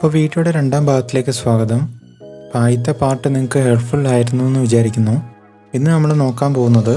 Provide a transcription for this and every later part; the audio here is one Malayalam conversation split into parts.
അപ്പോൾ വീഡിയോയുടെ രണ്ടാം ഭാഗത്തിലേക്ക് സ്വാഗതം. ആദ്യത്തെ പാർട്ട് നിങ്ങൾക്ക് ഹെൽപ്ഫുൾ ആയിരുന്നു എന്ന് വിചാരിക്കുന്നു. ഇന്ന് നമ്മൾ നോക്കാൻ പോകുന്നത്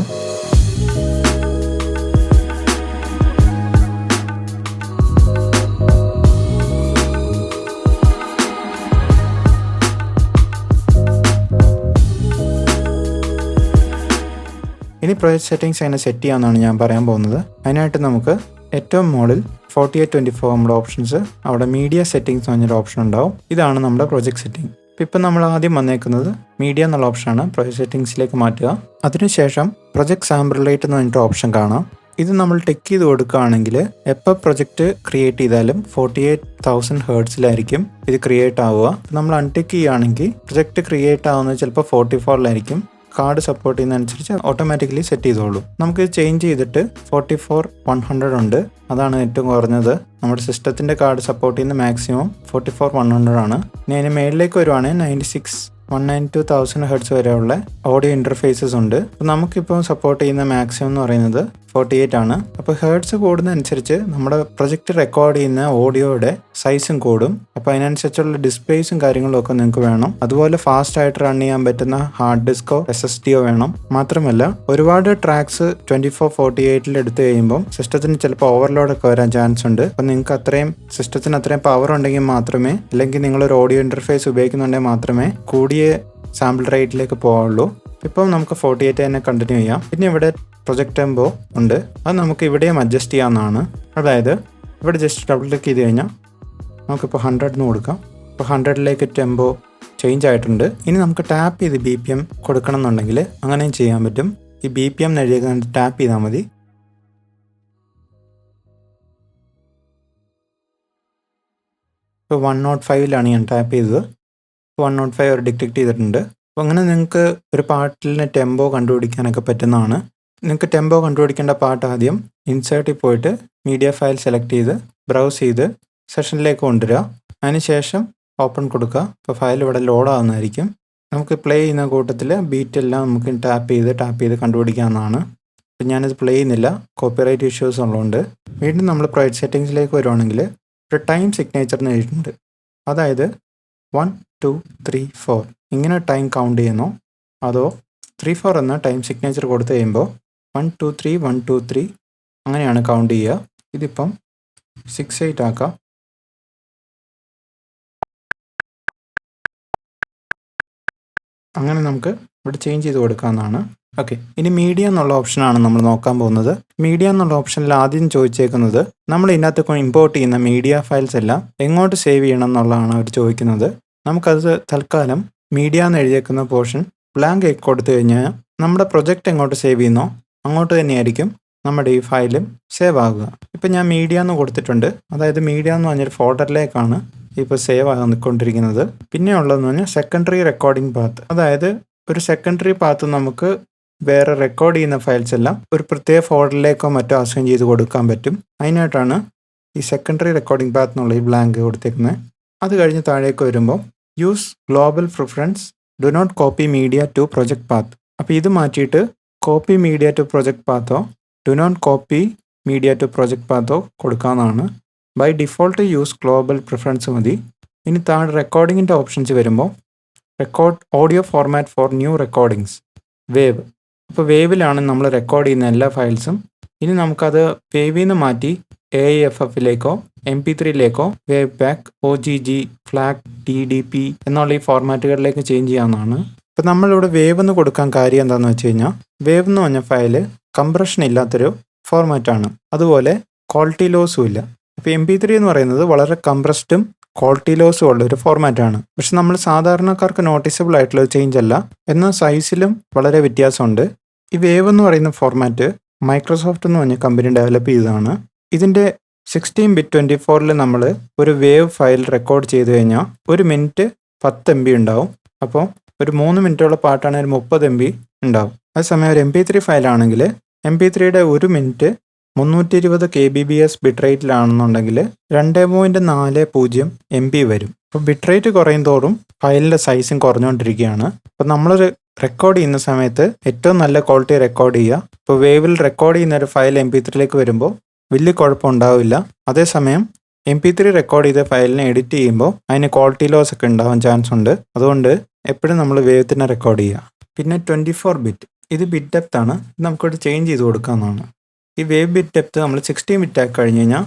ഇനി പ്രൊജക്ട് സെറ്റിങ്സ് എങ്ങനെ സെറ്റ് ചെയ്യാമെന്നാണ് ഞാൻ പറയാൻ പോകുന്നത്. അതിനായിട്ട് നമുക്ക് ഏറ്റവും മുകളിൽ 4824 നമ്മുടെ ഓപ്ഷൻസ്, അവിടെ മീഡിയ സെറ്റിംഗ്സ് എന്ന് പറഞ്ഞൊരു ഓപ്ഷൻ ഉണ്ടാവും. ഇതാണ് നമ്മുടെ പ്രൊജക്ട് സെറ്റിംഗ്. ഇപ്പം നമ്മൾ ആദ്യം വന്നേക്കുന്നത് മീഡിയ എന്നുള്ള ഓപ്ഷനാണ്. പ്രൊജക്ട് സെറ്റിംഗ്സിലേക്ക് മാറ്റുക. അതിനുശേഷം പ്രൊജക്ട് സാമ്പിൾ റേറ്റ് എന്ന് പറഞ്ഞിട്ട് ഓപ്ഷൻ കാണാം. ഇത് നമ്മൾ ടിക്ക് ചെയ്ത് കൊടുക്കുകയാണെങ്കിൽ എപ്പോൾ പ്രൊജക്റ്റ് ക്രിയേറ്റ് ചെയ്താലും 48,000 ഹേർട്സിലായിരിക്കും ഇത് ക്രിയേറ്റ് ആവുക. നമ്മൾ അൺടിക്ക് ചെയ്യുകയാണെങ്കിൽ പ്രൊജക്റ്റ് ക്രിയേറ്റ് ആവുന്നത് ചിലപ്പോൾ 44-ലായിരിക്കും. കാർഡ് സപ്പോർട്ട് ചെയ്യുന്നതനുസരിച്ച് ഓട്ടോമാറ്റിക്കലി സെറ്റ് ചെയ്തോളൂ. നമുക്ക് ചേഞ്ച് ചെയ്തിട്ട് 44,100 ഉണ്ട്. അതാണ് ഏറ്റവും കുറഞ്ഞത്. നമ്മുടെ സിസ്റ്റത്തിൻ്റെ കാർഡ് സപ്പോർട്ട് ചെയ്യുന്ന മാക്സിമം 44,100 ആണ്. ഇനി അതിന് മേളിലേക്ക് വരുവാണെങ്കിൽ 192,000 ഹെർട്സ് വരെയുള്ള ഓഡിയോ ഇൻ്റർഫേസസ് ഉണ്ട്. അപ്പോൾ നമുക്കിപ്പോൾ സപ്പോർട്ട് ചെയ്യുന്ന മാക്സിമം എന്ന് പറയുന്നത് 48 ആണ്. അപ്പോൾ ഹെർട്സ് കൂടുന്നതനുസരിച്ച് നമ്മുടെ പ്രൊജക്റ്റ് റെക്കോർഡ് ചെയ്യുന്ന ഓഡിയോയുടെ സൈസും കൂടും. അപ്പോൾ അതിനനുസരിച്ചുള്ള ഡിസ്പ്ലേസും കാര്യങ്ങളും ഒക്കെ നിങ്ങൾക്ക് വേണം. അതുപോലെ ഫാസ്റ്റ് ആയിട്ട് റൺ ചെയ്യാൻ പറ്റുന്ന ഹാർഡ് ഡിസ്കോ SSDയോ വേണം. മാത്രമല്ല ഒരുപാട് ട്രാക്സ് 24/48 എടുത്തു കഴിയുമ്പോൾ സിസ്റ്റത്തിന് ചിലപ്പോൾ ഓവർലോഡ് ഒക്കെ വരാൻ ചാൻസ് ഉണ്ട്. അപ്പോൾ നിങ്ങൾക്ക് സിസ്റ്റത്തിന് അത്രയും പവർ ഉണ്ടെങ്കിൽ മാത്രമേ, അല്ലെങ്കിൽ നിങ്ങളൊരു ഓഡിയോ ഇൻ്റർഫേസ് ഉപയോഗിക്കുന്നുണ്ടെങ്കിൽ മാത്രമേ കൂടിയ സാമ്പിൾ റേറ്റിലേക്ക് പോവുള്ളൂ. ഇപ്പം നമുക്ക് 48 തന്നെ കണ്ടിന്യൂ ചെയ്യാം. പിന്നെ ഇവിടെ പ്രൊജക്ട് ടെമ്പോ ഉണ്ട്. അത് നമുക്ക് ഇവിടെയും അഡ്ജസ്റ്റ് ചെയ്യാവുന്നതാണ്. അതായത് ഇവിടെ ജസ്റ്റ് ഡബിൾ ക്ലിക്ക് ചെയ്ത് കഴിഞ്ഞാൽ നമുക്കിപ്പോൾ 100 കൊടുക്കാം. ഇപ്പോൾ 100ലേക്ക് ടെമ്പോ ചേഞ്ച് ആയിട്ടുണ്ട്. ഇനി നമുക്ക് ടാപ്പ് ചെയ്ത് BPM കൊടുക്കണം എന്നുണ്ടെങ്കിൽ അങ്ങനെയും ചെയ്യാൻ പറ്റും. ഈ BPM എഴുതിയത് ടാപ്പ് ചെയ്താൽ മതി. ഇപ്പോൾ 105ലാണ് ഞാൻ ടാപ്പ് ചെയ്തത്. 105 ഒരു ഡിറ്റക്ട് ചെയ്തിട്ടുണ്ട്. അപ്പോൾ അങ്ങനെ നിങ്ങൾക്ക് ഒരു പാട്ടിന് ടെമ്പോ കണ്ടുപിടിക്കാനൊക്കെ പറ്റുന്നതാണ്. നിങ്ങൾക്ക് ടെമ്പോ കണ്ടുപിടിക്കേണ്ട പാട്ട് ആദ്യം ഇൻസേർട്ടിൽ പോയിട്ട് മീഡിയ ഫയൽ സെലക്ട് ചെയ്ത് ബ്രൗസ് ചെയ്ത് സെഷനിലേക്ക് കൊണ്ടുവരിക. അതിനുശേഷം ഓപ്പൺ കൊടുക്കുക. അപ്പോൾ ഫയൽ ഇവിടെ ലോഡ് ആവുന്നതായിരിക്കും. നമുക്ക് പ്ലേ ചെയ്യുന്ന കൂട്ടത്തിൽ ബീറ്റെല്ലാം നമുക്ക് ടാപ്പ് ചെയ്ത് കണ്ടുപിടിക്കാവുന്നതാണ്. അപ്പം ഞാനിത് പ്ലേ ചെയ്യുന്നില്ല, കോപ്പിറൈറ്റ് ഇഷ്യൂസ് ഉള്ളതുകൊണ്ട്. വീണ്ടും നമ്മൾ പ്രൊജക്ട് സെറ്റിംഗ്സിലേക്ക് വരുവാണെങ്കിൽ ഒരു ടൈം സിഗ്നേച്ചർ എന്ന് എഴുതിയിട്ടുണ്ട്. അതായത് 1 2 3 4 ഇങ്ങനെ ടൈം കൗണ്ട് ചെയ്യുന്നു. അതോ 3 4 എന്ന ടൈം സിഗ്നേച്ചർ കൊടുത്തു കഴിയുമ്പോൾ 1 2 3 1 2 3 അങ്ങനെയാണ് കൗണ്ട് ചെയ്യുക. ഇതിപ്പം 6 8 ആക്കാം. അങ്ങനെ നമുക്ക് ഇവിടെ ചേഞ്ച് ചെയ്ത് കൊടുക്കാവുന്നതാണ്. ഓക്കെ, ഇനി മീഡിയ എന്നുള്ള ഓപ്ഷനാണ് നമ്മൾ നോക്കാൻ പോകുന്നത്. മീഡിയ എന്നുള്ള ഓപ്ഷനിൽ ആദ്യം ചോദിച്ചേക്കുന്നത് നമ്മൾ ഇതിനകത്ത് ഇമ്പോർട്ട് ചെയ്യുന്ന മീഡിയ ഫയൽസ് എല്ലാം എങ്ങോട്ട് സേവ് ചെയ്യണം എന്നുള്ളതാണ് അവർ ചോദിക്കുന്നത്. നമുക്കത് തൽക്കാലം മീഡിയ എന്ന് എഴുതിയേക്കുന്ന പോർഷൻ ബ്ലാങ്ക് കൊടുത്തു കഴിഞ്ഞാൽ നമ്മുടെ പ്രൊജക്റ്റ് എങ്ങോട്ട് സേവ് ചെയ്യുന്നോ അങ്ങോട്ട് തന്നെയായിരിക്കും നമ്മുടെ ഈ ഫയലും സേവ് ആകുക. ഇപ്പം ഞാൻ മീഡിയ എന്ന് കൊടുത്തിട്ടുണ്ട്. അതായത് മീഡിയ എന്ന് പറഞ്ഞൊരു ഫോൾഡറിലേക്കാണ് ഇപ്പോൾ സേവ് ആകൊണ്ടിരിക്കുന്നത്. പിന്നെ ഉള്ളതെന്ന് പറഞ്ഞാൽ സെക്കൻഡറി റെക്കോർഡിംഗ് പാത്ത്. അതായത് ഒരു സെക്കൻഡറി പാത്ത് നമുക്ക് വേറെ റെക്കോർഡ് ചെയ്യുന്ന ഫയൽസ് എല്ലാം ഒരു പ്രത്യേക ഫോൾഡറിലേക്കോ മറ്റോ അസൈൻ ചെയ്ത് കൊടുക്കാൻ പറ്റും. അതിനായിട്ടാണ് ഈ സെക്കൻഡറി റെക്കോർഡിംഗ് പാത്ത് എന്നുള്ള ഈ ബ്ലാങ്ക് കൊടുത്തേക്കുന്നത്. അത് കഴിഞ്ഞ് താഴേക്ക് വരുമ്പോൾ use global preference do not copy media to project path. അപ്പോൾ ഇത് മാറ്റിയിട്ട് കോപ്പി മീഡിയ ടു പ്രൊജക്ട് പാത്തോ do not copy media to project പാത്തോ കൊടുക്കാവുന്നതാണ്. By default use global preference മതി. ഇനി താഴെ റെക്കോർഡിങ്ങിൻ്റെ ഓപ്ഷൻസ് വരുമ്പോൾ record audio format for new recordings wave. അപ്പോൾ വേവിലാണ് നമ്മൾ റെക്കോർഡ് ചെയ്യുന്ന എല്ലാ ഫയൽസും. ഇനി നമുക്കത് വേവിൽ നിന്ന് മാറ്റി AIFFലേക്കോ MP3യിലേക്കോ wave pack, OGG, FLAC, TDP എന്നുള്ള ഈ ഫോർമാറ്റുകളിലേക്ക് ചേഞ്ച് ചെയ്യാവുന്നതാണ്. അപ്പോൾ നമ്മളിവിടെ വേവ് എന്ന് കൊടുക്കാൻ കാര്യം എന്താണെന്ന് വെച്ച് കഴിഞ്ഞാൽ വേവ് എന്ന് പറഞ്ഞ ഫയല് കംപ്രഷൻ ഇല്ലാത്തൊരു ഫോർമാറ്റാണ്. അതുപോലെ ക്വാളിറ്റി ലോസും ഇല്ല. അപ്പോൾ MP3 എന്ന് പറയുന്നത് വളരെ കംപ്രസ്ഡും ക്വാളിറ്റി ലോസും ഉള്ളൊരു ഫോർമാറ്റാണ്. പക്ഷെ നമ്മൾ സാധാരണക്കാർക്ക് നോട്ടീസബിൾ ആയിട്ടുള്ള ചേഞ്ച് അല്ല. എന്നാൽ സൈസിലും വളരെ വ്യത്യാസമുണ്ട്. ഈ വേവ് എന്ന് പറയുന്ന ഫോർമാറ്റ് മൈക്രോസോഫ്റ്റ് എന്ന് പറഞ്ഞ കമ്പനി ഡെവലപ്പ് ചെയ്തതാണ്. ഇതിൻ്റെ 16-bit 24ൽ നമ്മൾ ഒരു വേവ് ഫയൽ റെക്കോർഡ് ചെയ്ത് കഴിഞ്ഞാൽ 1 മിനിറ്റ് 10 MB ഉണ്ടാവും. അപ്പോൾ ഒരു 3 മിനിറ്റുള്ള പാട്ടാണെങ്കിൽ 30 MB ഉണ്ടാവും. അതേസമയം ഒരു MP3 ഫയലാണെങ്കിൽ MP3യുടെ 1 മിനിറ്റ് 320 kbps ബിറ്റ് റേറ്റിലാണെന്നുണ്ടെങ്കിൽ 2.40 MB വരും. അപ്പോൾ ബിറ്റ് റേറ്റ് കുറയും തോറും ഫയലിൻ്റെ സൈസും കുറഞ്ഞുകൊണ്ടിരിക്കുകയാണ്. അപ്പോൾ നമ്മളൊരു റെക്കോർഡ് ചെയ്യുന്ന സമയത്ത് ഏറ്റവും നല്ല ക്വാളിറ്റി റെക്കോർഡ് ചെയ്യുക. ഇപ്പോൾ വേവിൽ റെക്കോർഡ് ചെയ്യുന്ന ഒരു ഫയൽ MP3യിലേക്ക് വരുമ്പോൾ വലിയ കുഴപ്പമുണ്ടാവില്ല. അതേസമയം MP3 റെക്കോർഡ് ചെയ്ത ഫയലിനെ എഡിറ്റ് ചെയ്യുമ്പോൾ അതിന് ക്വാളിറ്റി ലോസ് ഒക്കെ ഉണ്ടാവാൻ ചാൻസ് ഉണ്ട്. അതുകൊണ്ട് എപ്പോഴും നമ്മൾ വേവ് തന്നെ റെക്കോർഡ് ചെയ്യുക. പിന്നെ 24 ബിറ്റ്, ഇത് ബിറ്റ് ഡെപ്ത് ആണ്. ഇത് നമുക്കിവിടെ ചേഞ്ച് ചെയ്ത് കൊടുക്കാവുന്നതാണ്. ഈ വേവ് ബിറ്റ് ഡെപ്ത് നമ്മൾ 16 ബിറ്റ് ആക്കി കഴിഞ്ഞ് കഴിഞ്ഞാൽ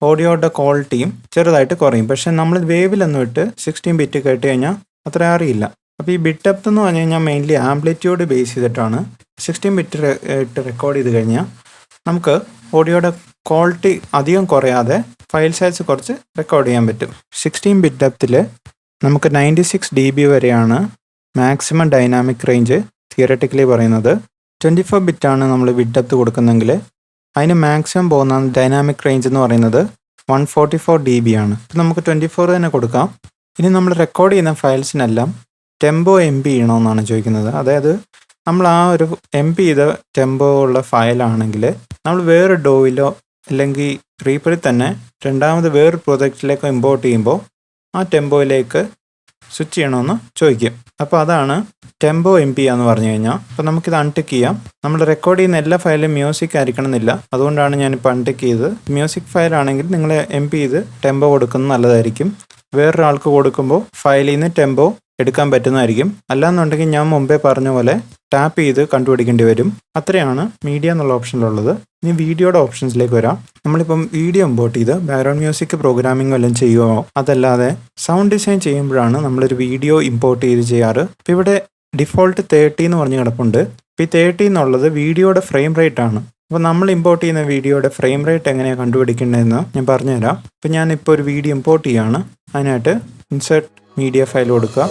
ഓഡിയോയുടെ ക്വാളിറ്റിയും ചെറുതായിട്ട് കുറയും. പക്ഷേ നമ്മൾ വേവിലൊന്നും ഇട്ട് 16 ബിറ്റ് കേട്ട് കഴിഞ്ഞാൽ അത്ര അറിയില്ല. അപ്പോൾ ഈ ബിറ്റ് ഡെപ്ത് എന്ന് പറഞ്ഞു കഴിഞ്ഞാൽ മെയിൻലി ആംപ്ലിറ്റ്യൂഡ് ബേസ് ചെയ്തിട്ടാണ്. 16 ബിറ്റ് ഇട്ട് റെക്കോർഡ് ചെയ്ത് കഴിഞ്ഞാൽ നമുക്ക് ഓഡിയോയുടെ ക്വാളിറ്റി അധികം കുറയാതെ ഫയൽ സൈസ് കുറച്ച് റെക്കോർഡ് ചെയ്യാൻ പറ്റും. 16 ബിറ്റ് ഡെപ്തിൽ നമുക്ക് 96 dB വരെയാണ് മാക്സിമം ഡൈനാമിക് റേഞ്ച് തിയററ്റിക്കലി പറയുന്നത്. 24 ബിറ്റാണ് നമ്മൾ ബിറ്റ് ഡെപ്ത് കൊടുക്കുന്നെങ്കിൽ അതിന് മാക്സിമം പോകുന്ന ഡൈനാമിക് റേഞ്ച് എന്ന് പറയുന്നത് 144 dB ആണ്. ഇപ്പം നമുക്ക് 24 തന്നെ കൊടുക്കാം. ഇനി നമ്മൾ റെക്കോർഡ് ചെയ്യുന്ന ഫയൽസിനെല്ലാം ടെമ്പോ MP ചെയ്യണമെന്നാണ് ചോദിക്കുന്നത്. അതായത് നമ്മൾ ആ ഒരു MP ചെയ്ത ടെമ്പോ ഉള്ള ഫയലാണെങ്കിൽ നമ്മൾ വേറെ ഡോയിലോ അല്ലെങ്കിൽ റീപ്പറിൽ തന്നെ രണ്ടാമത് വേറൊരു പ്രൊജക്റ്റിലേക്ക് ഇമ്പോർട്ട് ചെയ്യുമ്പോൾ ആ ടെമ്പോയിലേക്ക് സ്വിച്ച് ചെയ്യണമെന്ന് ചോദിക്കും. അപ്പോൾ അതാണ് ടെമ്പോ MP എന്ന് പറഞ്ഞു കഴിഞ്ഞാൽ. അപ്പോൾ നമുക്കിത് അൺടിക്ക് ചെയ്യാം. നമ്മൾ റെക്കോർഡ് ചെയ്യുന്ന എല്ലാ ഫയലും മ്യൂസിക് ആയിരിക്കണം എന്നില്ല. അതുകൊണ്ടാണ് ഞാനിപ്പോൾ അൺടിക്ക് ചെയ്തത്. മ്യൂസിക് ഫയലാണെങ്കിൽ നിങ്ങൾ MP ചെയ്ത് ടെമ്പോ കൊടുക്കുന്നത് നല്ലതായിരിക്കും. വേറൊരാൾക്ക് കൊടുക്കുമ്പോൾ ഫയലിൽ നിന്ന് ടെമ്പോ എടുക്കാൻ പറ്റുന്നതായിരിക്കും. അല്ലാന്നുണ്ടെങ്കിൽ ഞാൻ മുമ്പേ പറഞ്ഞ പോലെ ടാപ്പ് ചെയ്ത് കണ്ടുപിടിക്കേണ്ടി വരും. അത്രയാണ് മീഡിയ എന്നുള്ള ഓപ്ഷനിലുള്ളത്. ഇനി വീഡിയോയുടെ ഓപ്ഷൻസിലേക്ക് വരാം. നമ്മളിപ്പം വീഡിയോ ഇമ്പോർട്ട് ചെയ്ത് ബാക്ക്ഗ്രൗണ്ട് മ്യൂസിക് പ്രോഗ്രാമിംഗ് വല്ലതും ചെയ്യുമോ, അതല്ലാതെ സൗണ്ട് ഡിസൈൻ ചെയ്യുമ്പോഴാണ് നമ്മളൊരു വീഡിയോ ഇമ്പോർട്ട് ചെയ്ത് ചെയ്യാറ്. ഇപ്പോൾ ഇവിടെ ഡിഫോൾട്ട് 30 എന്ന് പറഞ്ഞ് കിടപ്പുണ്ട്. ഇപ്പോൾ ഈ 30 എന്നുള്ളത് വീഡിയോയുടെ ഫ്രെയിം റേറ്റ് ആണ്. അപ്പോൾ നമ്മൾ ഇമ്പോർട്ട് ചെയ്യുന്ന വീഡിയോയുടെ ഫ്രെയിം റേറ്റ് എങ്ങനെയാണ് കണ്ടുപിടിക്കേണ്ടതെന്ന് ഞാൻ പറഞ്ഞുതരാം. ഇപ്പോൾ ഞാനിപ്പോൾ ഒരു വീഡിയോ ഇമ്പോർട്ട് ചെയ്യുകയാണ്. അതിനായിട്ട് ഇൻസേർട്ട് മീഡിയ ഫയൽ കൊടുക്കുക.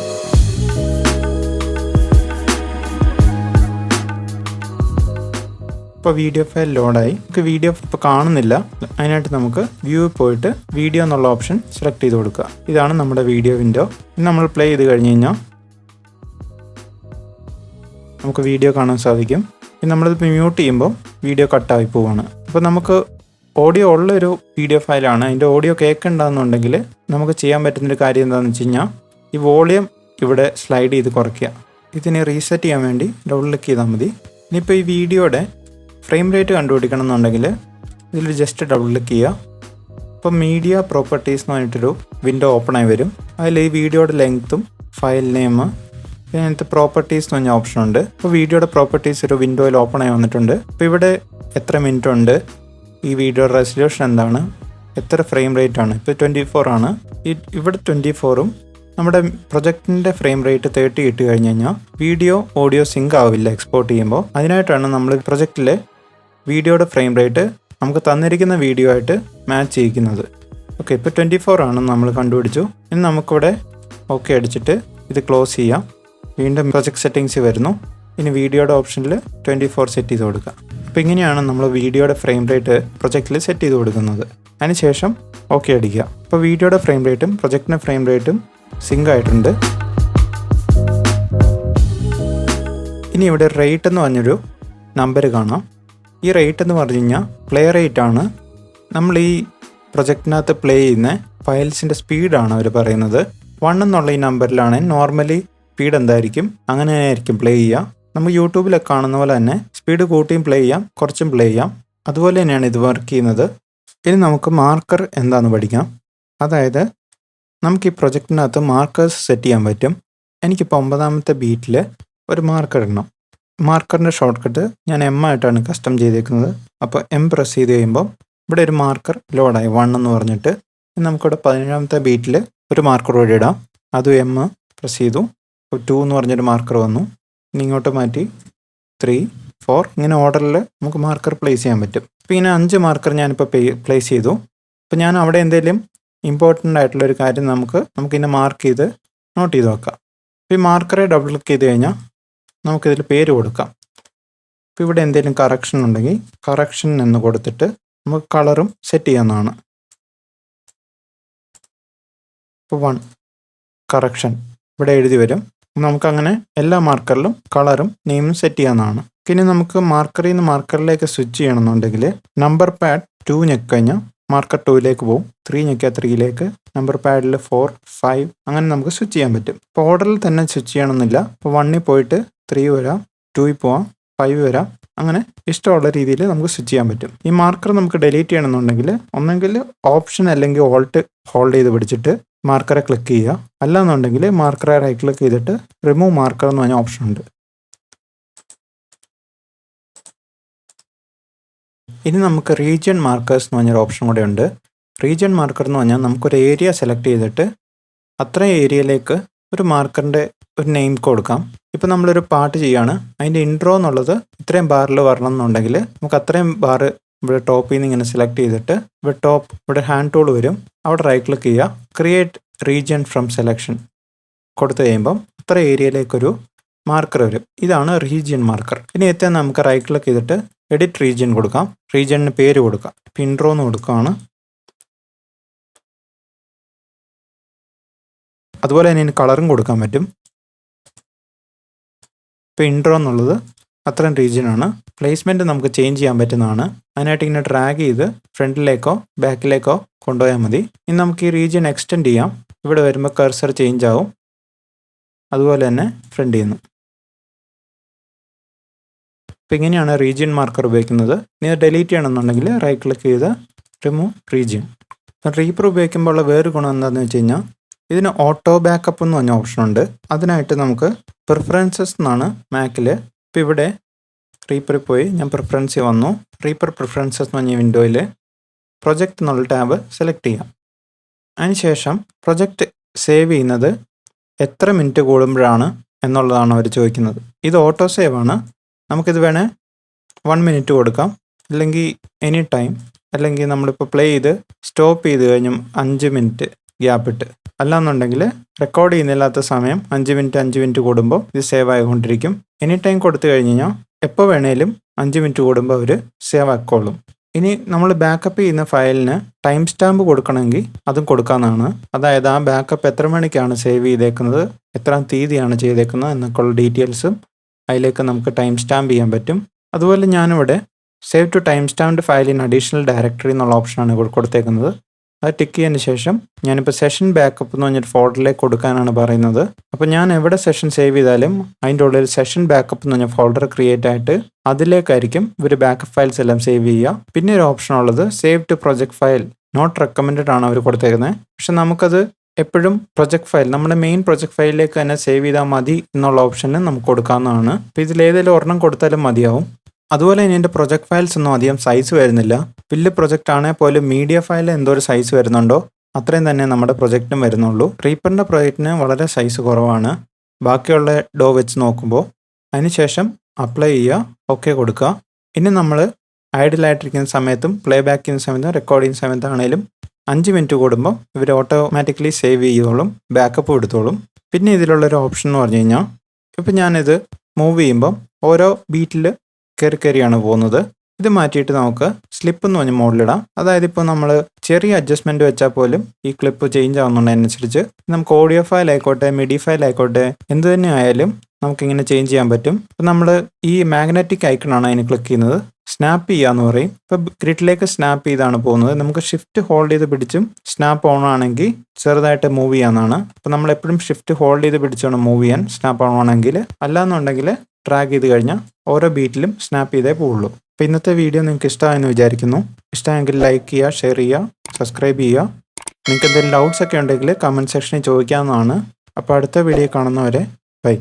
ഇപ്പോൾ വീഡിയോ ഫയൽ ലോഡായി. നമുക്ക് വീഡിയോ ഇപ്പോൾ കാണുന്നില്ല. അതിനായിട്ട് നമുക്ക് വ്യൂ പോയിട്ട് വീഡിയോ എന്നുള്ള ഓപ്ഷൻ സെലക്ട് ചെയ്ത് കൊടുക്കുക. ഇതാണ് നമ്മുടെ വീഡിയോ വിൻഡോ. ഇനി നമ്മൾ പ്ലേ ചെയ്ത് കഴിഞ്ഞ് കഴിഞ്ഞാൽ നമുക്ക് വീഡിയോ കാണാൻ സാധിക്കും. ഇനി നമ്മളിത് മ്യൂട്ട് ചെയ്യുമ്പോൾ വീഡിയോ കട്ടായി പോവുകയാണ്. അപ്പോൾ നമുക്ക് ഓഡിയോ ഉള്ളൊരു വീഡിയോ ഫയലാണ്. അതിൻ്റെ ഓഡിയോ കേൾക്കണ്ടെന്നുണ്ടെങ്കിൽ നമുക്ക് ചെയ്യാൻ പറ്റുന്നൊരു കാര്യം എന്താണെന്ന് വെച്ച് കഴിഞ്ഞാൽ ഈ വോളിയം ഇവിടെ സ്ലൈഡ് ചെയ്ത് കുറയ്ക്കുക. ഇതിനെ റീസെറ്റ് ചെയ്യാൻ വേണ്ടി ഡബിൾ ക്ലിക്ക് ചെയ്താൽ മതി. ഇനിയിപ്പോൾ ഈ വീഡിയോയുടെ ഫ്രെയിം റേറ്റ് കണ്ടുപിടിക്കണം എന്നുണ്ടെങ്കിൽ ഇതിൽ ജസ്റ്റ് ഡബിൾ ക്ലിക്ക് ചെയ്യുക. അപ്പോൾ മീഡിയ പ്രോപ്പർട്ടീസ് എന്ന് പറഞ്ഞിട്ടൊരു വിൻഡോ ഓപ്പൺ ആയി വരും. അതിൽ ഈ വീഡിയോയുടെ ലെങ്ത്തും ഫയൽ നെയിം ഇതിനകത്ത് പ്രോപ്പർട്ടീസ് എന്ന് പറഞ്ഞ ഓപ്ഷൻ ഉണ്ട്. അപ്പോൾ വീഡിയോയുടെ പ്രോപ്പർട്ടീസ് ഒരു വിൻഡോയിൽ ഓപ്പൺ ആയി വന്നിട്ടുണ്ട്. അപ്പോൾ ഇവിടെ എത്ര മിനിറ്റ് ഉണ്ട്, ഈ വീഡിയോ റെസല്യൂഷൻ എന്താണ്, എത്ര ഫ്രെയിം റേറ്റ് ആണ്. ഇപ്പോൾ 24 ആണ്. ഇവിടെ 24ഉം നമ്മുടെ പ്രൊജക്റ്റിൻ്റെ ഫ്രെയിം റേറ്റ് 30 ഇട്ട് കഴിഞ്ഞ് കഴിഞ്ഞാൽ വീഡിയോ ഓഡിയോ സിങ്ക് ആവില്ല എക്സ്പോർട്ട് ചെയ്യുമ്പോൾ. അതിനായിട്ടാണ് നമ്മൾ പ്രൊജക്റ്റിലെ വീഡിയോയുടെ ഫ്രെയിം റേറ്റ് നമുക്ക് തന്നിരിക്കുന്ന വീഡിയോ ആയിട്ട് മാച്ച് ചെയ്യിക്കുന്നത്. ഓക്കെ, ഇപ്പോൾ 24 ആണെന്ന് നമ്മൾ കണ്ടുപിടിച്ചു. ഇനി നമുക്കിവിടെ ഓക്കെ അടിച്ചിട്ട് ഇത് ക്ലോസ് ചെയ്യാം. വീണ്ടും പ്രൊജക്ട് സെറ്റിങ്സ് വരുന്നു. ഇനി വീഡിയോയുടെ ഓപ്ഷനിൽ 24 സെറ്റ് ചെയ്ത് കൊടുക്കുക. അപ്പോൾ ഇങ്ങനെയാണ് നമ്മൾ വീഡിയോയുടെ ഫ്രെയിം റേറ്റ് പ്രൊജക്റ്റിൽ സെറ്റ് ചെയ്ത് കൊടുക്കുന്നത്. അതിനുശേഷം ഓക്കെ അടിക്കുക. അപ്പോൾ വീഡിയോയുടെ ഫ്രെയിം റേറ്റും പ്രൊജക്റ്റിൻ്റെ ഫ്രെയിം റേറ്റും സിങ്ക് ആയിട്ടുണ്ട്. ഇനി ഇവിടെ റേറ്റ് എന്ന് പറഞ്ഞൊരു നമ്പർ കാണാം. ഈ റേറ്റ് എന്ന് പറഞ്ഞു കഴിഞ്ഞാൽ പ്ലേ റേറ്റ് ആണ്. നമ്മൾ ഈ പ്രൊജക്റ്റിനകത്ത് പ്ലേ ചെയ്യുന്ന ഫയൽസിൻ്റെ സ്പീഡാണ് അവർ പറയുന്നത്. 1 എന്നുള്ള ഈ നമ്പറിലാണ് നോർമലി സ്പീഡ് എന്തായിരിക്കും അങ്ങനെ ആയിരിക്കും പ്ലേ ചെയ്യുക. നമുക്ക് യൂട്യൂബിലൊക്കെ കാണുന്ന പോലെ തന്നെ സ്പീഡ് കൂട്ടിയും പ്ലേ ചെയ്യാം, കുറച്ചും പ്ലേ ചെയ്യാം. അതുപോലെ തന്നെയാണ് ഇത് വർക്ക് ചെയ്യുന്നത്. ഇനി നമുക്ക് മാർക്കർ എന്താണെന്ന് പഠിക്കാം. അതായത് നമുക്ക് ഈ പ്രൊജക്റ്റിനകത്ത് മാർക്കേഴ്സ് സെറ്റ് ചെയ്യാൻ പറ്റും. എനിക്കിപ്പോൾ 9ാമത്തെ ബീറ്റിൽ ഒരു മാർക്കർ ഇടണം. മാർക്കറിൻ്റെ ഷോർട്ട് കട്ട് ഞാൻ M ആയിട്ടാണ് കസ്റ്റം ചെയ്തേക്കുന്നത്. അപ്പോൾ M പ്രസ് ചെയ്ത് കഴിയുമ്പോൾ ഇവിടെ ഒരു മാർക്കർ ലോഡായി 1 എന്ന് പറഞ്ഞിട്ട്. നമുക്കിവിടെ 17ാമത്തെ ബീറ്റിൽ ഒരു മാർക്കർ കൂടി ഇടാം. അതും M പ്രസ് ചെയ്തു. അപ്പോൾ 2 എന്ന് പറഞ്ഞൊരു മാർക്കർ വന്നു. ഇനി ഇങ്ങോട്ട് മാറ്റി 3, 4 ഇങ്ങനെ ഓർഡറിൽ നമുക്ക് മാർക്കർ പ്ലേസ് ചെയ്യാൻ പറ്റും. അപ്പോൾ ഇങ്ങനെ 5 മാർക്കർ ഞാനിപ്പോൾ പ്ലേസ് ചെയ്തു. അപ്പോൾ ഞാൻ അവിടെ എന്തെങ്കിലും ഇമ്പോർട്ടൻ്റ് ആയിട്ടുള്ളൊരു കാര്യം നമുക്കിങ്ങനെ മാർക്ക് ചെയ്ത് നോട്ട് ചെയ്ത് വെക്കാം. അപ്പോൾ ഈ മാർക്കറെ ഡബിൾ ക്ലിക്ക് ചെയ്ത് കഴിഞ്ഞാൽ നമുക്കിതിൽ പേര് കൊടുക്കാം. അപ്പോൾ ഇവിടെ എന്തെങ്കിലും കറക്ഷൻ ഉണ്ടെങ്കിൽ കറക്ഷൻ എന്ന് കൊടുത്തിട്ട് നമുക്ക് കളറും സെറ്റ് ചെയ്യാവുന്നതാണ്. ഇപ്പോൾ 1 കറക്ഷൻ ഇവിടെ എഴുതി വരും. നമുക്കങ്ങനെ എല്ലാ മാർക്കറിലും കളറും നെയിമും സെറ്റ് ചെയ്യാവുന്നതാണ്. ഇനി നമുക്ക് മാർക്കറിൽ നിന്ന് മാർക്കറിലേക്ക് സ്വിച്ച് ചെയ്യണമെന്നുണ്ടെങ്കിൽ നമ്പർ പാഡ് 2 ഞെക്കഴിഞ്ഞാൽ മാർക്കർ 2ലേക്ക് പോകും. 3 ഞെക്കിയാൽ 3ലേക്ക്, നമ്പർ പാഡിൽ 4, 5 അങ്ങനെ നമുക്ക് സ്വിച്ച് ചെയ്യാൻ പറ്റും. ഇപ്പോൾ ഓർഡറിൽ തന്നെ സ്വിച്ച് ചെയ്യണമെന്നില്ല. ഇപ്പോൾ 1ൽ പോയിട്ട് 3 വരാം, 2ൽ പോവാം, 5 വരാം, അങ്ങനെ ഇഷ്ടമുള്ള രീതിയിൽ നമുക്ക് സ്വിച്ച് ചെയ്യാൻ പറ്റും. ഈ മാർക്കർ നമുക്ക് ഡിലീറ്റ് ചെയ്യണമെന്നുണ്ടെങ്കിൽ ഒന്നെങ്കിൽ ഓപ്ഷൻ അല്ലെങ്കിൽ ഓൾട്ട് ഹോൾഡ് ചെയ്ത് പിടിച്ചിട്ട് മാർക്കറെ ക്ലിക്ക് ചെയ്യുക. അല്ലാന്നുണ്ടെങ്കിൽ മാർക്കറെ റൈറ്റ് ക്ലിക്ക് ചെയ്തിട്ട് റിമൂവ് മാർക്കർ എന്ന് പറഞ്ഞ ഓപ്ഷൻ ഉണ്ട്. ഇനി നമുക്ക് റീജിയൻ മാർക്കേഴ്സ് എന്ന് പറഞ്ഞൊരു ഓപ്ഷൻ കൂടെ ഉണ്ട്. റീജിയൻ മാർക്കർ എന്ന് പറഞ്ഞാൽ നമുക്കൊരു ഏരിയ സെലക്ട് ചെയ്തിട്ട് അത്രയും ഏരിയയിലേക്ക് ഒരു മാർക്കറിൻ്റെ ഒരു നെയിം കൊടുക്കാം. ഇപ്പോൾ നമ്മളൊരു പാട്ട് ചെയ്യുകയാണ്, അതിൻ്റെ ഇൻട്രോ എന്നുള്ളത് ഇത്രയും ബാറിൽ വരണം എന്നുണ്ടെങ്കിൽ നമുക്ക് അത്രയും ബാർ ഇവിടെ ടോപ്പിൽ നിന്ന് ഇങ്ങനെ സെലക്ട് ചെയ്തിട്ട് ഇവിടെ ഹാൻഡ് ടൂൾ വരും, അവിടെ റൈറ്റ് ക്ലിക്ക് ചെയ്യുക, ക്രിയേറ്റ് റീജിയൻ ഫ്രം സെലക്ഷൻ കൊടുത്തു കഴിയുമ്പം അത്ര ഏരിയയിലേക്കൊരു മാർക്കർ വരും. ഇതാണ് റീജിയൻ മാർക്കർ. ഇനി എത്താൻ നമുക്ക് റൈറ്റ് ക്ലിക്ക് ചെയ്തിട്ട് എഡിറ്റ് റീജിയൻ കൊടുക്കാം. റീജിയണിന് പേര് കൊടുക്കാം. ഇപ്പോൾ ഇൻട്രോ എന്ന് കൊടുക്കുകയാണ്. അതുപോലെ തന്നെ ഇതിന് കളറും കൊടുക്കാൻ പറ്റും. ഇപ്പോൾ ഇൻട്രോ എന്നുള്ളത് അത്രയും റീജിയനാണ്. പ്ലേസ്മെൻറ്റ് നമുക്ക് ചേഞ്ച് ചെയ്യാൻ പറ്റുന്നതാണ്. അതിനായിട്ട് ഇങ്ങനെ ഡ്രാഗ് ചെയ്ത് ഫ്രണ്ടിലേക്കോ ബാക്കിലേക്കോ കൊണ്ടുപോയാൽ മതി. ഇനി നമുക്ക് ഈ റീജിയൻ എക്സ്റ്റെൻഡ് ചെയ്യാം. ഇവിടെ വരുമ്പോൾ കർസർ ചേഞ്ച് ആവും. അതുപോലെ തന്നെ ഫ്രണ്ടിൽ നിന്ന്. അപ്പോൾ ഇങ്ങനെയാണ് റീജിയൻ മാർക്കർ ഉപയോഗിക്കുന്നത്. ഇനി ഡിലീറ്റ് ചെയ്യണമെന്നുണ്ടെങ്കിൽ റൈറ്റ് ക്ലിക്ക് ചെയ്ത് റിമൂവ് റീജിയൻ. റീപ്പർ ഉപയോഗിക്കുമ്പോൾ ഉള്ള വേറൊരു ഗുണം എന്താണെന്ന് വെച്ച് കഴിഞ്ഞാൽ ഇതിന് ഓട്ടോ ബാക്കപ്പ് എന്ന് പറഞ്ഞ ഓപ്ഷൻ ഉണ്ട്. അതിനായിട്ട് നമുക്ക് പ്രിഫറൻസസ് എന്നാണ് മാക്കിൽ. ഇപ്പോൾ ഇവിടെ റീപ്പറിൽ പോയി ഞാൻ പ്രിഫറൻസിൽ വന്നു. റീപ്പർ പ്രിഫറൻസസ് എന്ന് പറഞ്ഞ വിൻഡോയിൽ പ്രൊജക്റ്റ് എന്നുള്ള ടാബ് സെലക്ട് ചെയ്യാം. അതിനുശേഷം പ്രൊജക്റ്റ് സേവ് ചെയ്യുന്നത് എത്ര മിനിറ്റ് കൂടുമ്പോഴാണ് എന്നുള്ളതാണ് അവർ ചോദിക്കുന്നത്. ഇത് ഓട്ടോ സേവ് ആണ്. നമുക്കിത് വേണേൽ 1 മിനിറ്റ് കൊടുക്കാം, അല്ലെങ്കിൽ എനി ടൈം, അല്ലെങ്കിൽ നമ്മളിപ്പോൾ പ്ലേ ചെയ്ത് സ്റ്റോപ്പ് ചെയ്ത് കഴിഞ്ഞും 5 മിനിറ്റ് ഗ്യാപ്പിട്ട്, അല്ലാന്നുണ്ടെങ്കിൽ റെക്കോർഡ് ചെയ്യുന്നില്ലാത്ത സമയം 5 മിനിറ്റ് കൂടുമ്പോൾ ഇത് സേവ് ആയിക്കൊണ്ടിരിക്കും. എനി ടൈം കൊടുത്തു കഴിഞ്ഞ് കഴിഞ്ഞാൽ എപ്പോൾ വേണേലും 5 മിനിറ്റ് കൂടുമ്പോൾ അവർ സേവ് ആക്കോളും. ഇനി നമ്മൾ ബാക്കപ്പ് ചെയ്യുന്ന ഫയലിന് ടൈം സ്റ്റാമ്പ് കൊടുക്കണമെങ്കിൽ അതും കൊടുക്കാവുന്നതാണ്. അതായത് ആ ബാക്കപ്പ് എത്ര മണിക്കാണ് സേവ് ചെയ്തേക്കുന്നത്, എത്രാം തീയതിയാണ് ചെയ്തേക്കുന്നത് എന്നൊക്കെയുള്ള ഡീറ്റെയിൽസും അതിലേക്ക് നമുക്ക് ടൈം സ്റ്റാമ്പ് ചെയ്യാൻ പറ്റും. അതുപോലെ ഞാനിവിടെ save to time stamped file in additional directory എന്നുള്ള ഓപ്ഷനാണ് ഇവിടെ കൊടുത്തേക്കുന്നത്. അത് ടിക്ക് ചെയ്തതിന് ശേഷം ഞാനിപ്പോൾ സെഷൻ ബാക്കപ്പ് എന്ന് പറഞ്ഞൊരു ഫോൾഡറിലേക്ക് കൊടുക്കാനാണ് പറയുന്നത്. അപ്പോൾ ഞാൻ എവിടെ സെഷൻ സേവ് ചെയ്താലും അതിൻ്റെ ഉള്ളിൽ സെഷൻ ബാക്കപ്പ് എന്ന് പറഞ്ഞ ഫോൾഡർ ക്രിയേറ്റ് ആയിട്ട് അതിലേക്കായിരിക്കും ഇവർ ബാക്കപ്പ് ഫയൽസ് എല്ലാം സേവ് ചെയ്യുക. പിന്നെ ഒരു ഓപ്ഷൻ ഉള്ളത് save to project file not recommended ആണ് അവർ കൊടുത്തേക്കുന്നത്. പക്ഷെ നമുക്കത് എപ്പോഴും പ്രൊജക്ട് ഫയൽ നമ്മുടെ മെയിൻ പ്രൊജക്ട് ഫയലിലേക്ക് തന്നെ സേവ് ചെയ്താൽ മതി എന്നുള്ള ഓപ്ഷന് നമുക്ക് കൊടുക്കാവുന്നതാണ്. അപ്പോൾ ഇതിലേതെങ്കിലും ഒരെണ്ണം കൊടുത്താലും മതിയാവും. അതുപോലെ തന്നെ എൻ്റെ പ്രൊജക്ട് ഫയൽസ് ഒന്നും അധികം സൈസ് വരുന്നില്ല. വലിയ പ്രൊജക്റ്റ് ആണെങ്കിൽ പോലും മീഡിയ ഫയൽ എന്തോ ഒരു സൈസ് വരുന്നുണ്ടോ അത്രയും തന്നെ നമ്മുടെ പ്രൊജക്റ്റിനും വരുന്നുള്ളൂ. റീപ്പറിൻ്റെ പ്രൊജക്റ്റിന് വളരെ സൈസ് കുറവാണ് ബാക്കിയുള്ള ഡോ വെച്ച് നോക്കുമ്പോൾ. അതിനുശേഷം അപ്ലൈ ചെയ്യുക, ഓക്കെ കൊടുക്കുക. ഇനി നമ്മൾ ഐഡിലായിട്ടിരിക്കുന്ന സമയത്തും പ്ലേ ബാക്ക് ചെയ്യുന്ന സമയത്തും റെക്കോർഡ് ചെയ്യുന്ന സമയത്താണേലും 5 മിനിറ്റ് കൂടുമ്പോൾ ഇവർ ഓട്ടോമാറ്റിക്കലി സേവ് ചെയ്തോളും, ബാക്കപ്പ് എടുത്തോളും. പിന്നെ ഇതിലുള്ളൊരു ഓപ്ഷൻ എന്ന് പറഞ്ഞു കഴിഞ്ഞാൽ ഇപ്പം ഞാനിത് മൂവ് ചെയ്യുമ്പം ഓരോ ബീറ്റിൽ കയറിയാണ് പോകുന്നത്. ഇത് മാറ്റിയിട്ട് നമുക്ക് സ്ലിപ്പ് എന്ന് പറഞ്ഞ മോഡിലിടാം. അതായത് ഇപ്പോൾ നമ്മൾ ചെറിയ അഡ്ജസ്റ്റ്മെൻറ്റ് വെച്ചാൽ പോലും ഈ ക്ലിപ്പ് ചേഞ്ച് ആവുന്നതിനനുസരിച്ച് നമുക്ക് ഓഡിയോ ഫയൽ ആയിക്കോട്ടെ മിഡി ഫയൽ ആയിക്കോട്ടെ എന്ത് തന്നെ ആയാലും നമുക്കിങ്ങനെ ചേഞ്ച് ചെയ്യാൻ പറ്റും. ഇപ്പം നമ്മൾ ഈ മാഗ്നറ്റിക് ഐക്കണാണ് അതിന് ക്ലിക്ക് ചെയ്യുന്നത്. സ്നാപ്പ് ചെയ്യുക എന്ന് പറയും. ഇപ്പോൾ ഗ്രിഡിലേക്ക് സ്നാപ്പ് ചെയ്താണ് പോകുന്നത്. നമുക്ക് ഷിഫ്റ്റ് ഹോൾഡ് ചെയ്ത് പിടിച്ചും സ്നാപ്പ് ഓൺ ആണെങ്കിൽ ചെറുതായിട്ട് മൂവ് ചെയ്യാവുന്നതാണ്. അപ്പോൾ നമ്മൾ എപ്പോഴും ഷിഫ്റ്റ് ഹോൾഡ് ചെയ്ത് പിടിച്ചാണ് മൂവ് ചെയ്യാൻ സ്നാപ്പ് ഓൺ ആണെങ്കിൽ. അല്ലാന്നുണ്ടെങ്കിൽ ഡ്രാഗ് ചെയ്ത് കഴിഞ്ഞാൽ ഓരോ ബീറ്റിലും സ്നാപ്പ് ചെയ്തേ പോവുള്ളൂ. അപ്പോൾ ഇന്നത്തെ വീഡിയോ നിങ്ങൾക്ക് ഇഷ്ടമായെന്ന് വിചാരിക്കുന്നു. ഇഷ്ടമായെങ്കിൽ ലൈക്ക് ചെയ്യുക, ഷെയർ ചെയ്യുക, സബ്സ്ക്രൈബ് ചെയ്യുക. നിങ്ങൾക്ക് എന്തെങ്കിലും ഡൗട്ട്സ് ഒക്കെ ഉണ്ടെങ്കിൽ കമൻറ്റ് സെക്ഷനിൽ ചോദിക്കാവുന്നതാണ്. അപ്പോൾ അടുത്ത വീഡിയോ കാണുന്നവരെ ബൈ.